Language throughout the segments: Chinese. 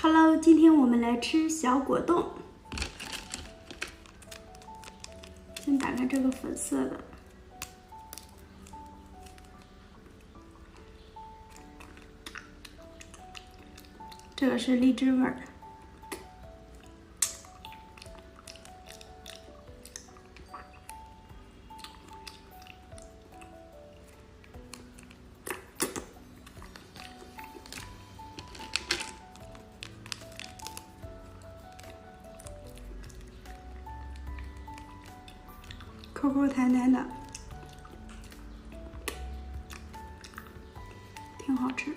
Hello， 今天我们来吃小果冻。先打开这个粉色的，这个是荔枝味儿。口口弹弹的，挺好吃。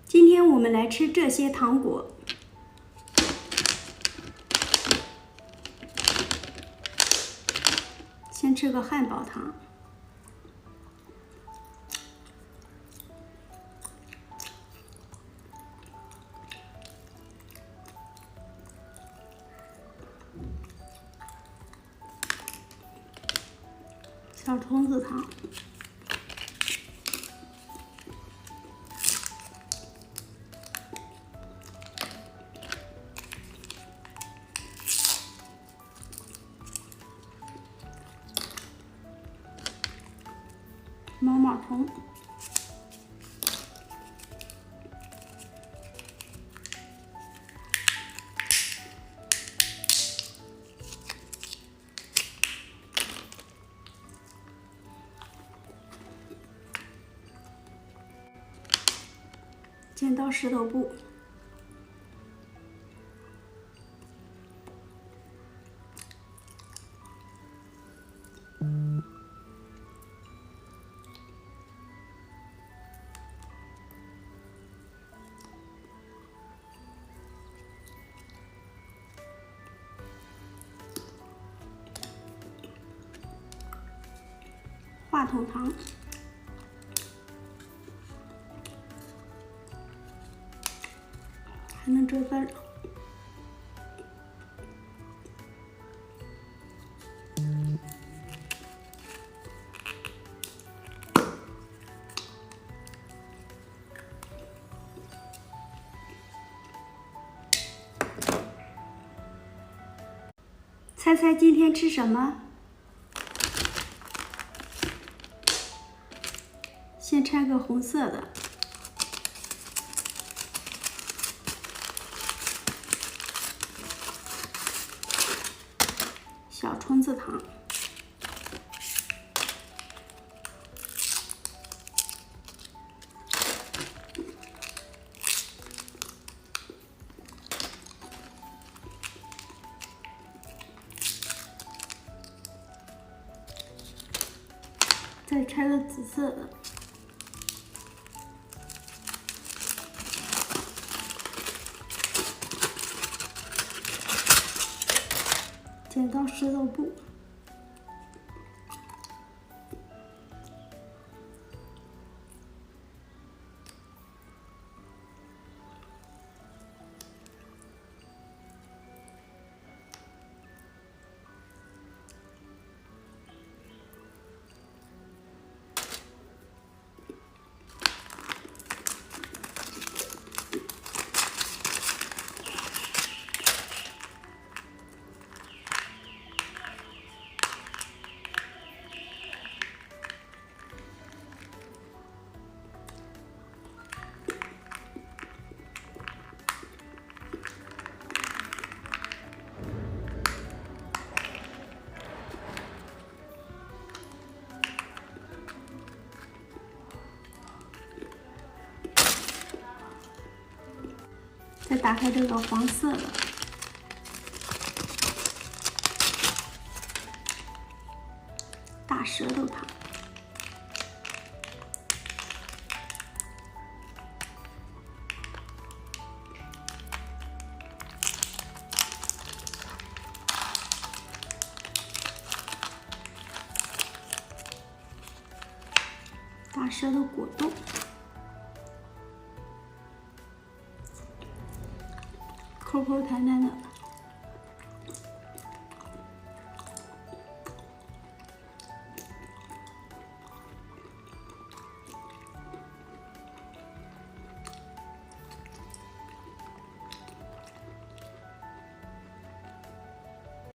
今天我们来吃这些糖果。先吃个汉堡糖，小虫子糖。毛毛虫，剪刀石头布。话筒糖，还能折分。猜猜今天吃什么？先拆个红色的，小虫子糖，再拆个紫色的。剪刀石头布，再打开这个黄色的，大舌头糖。滑舌的果冻，口口弹弹的。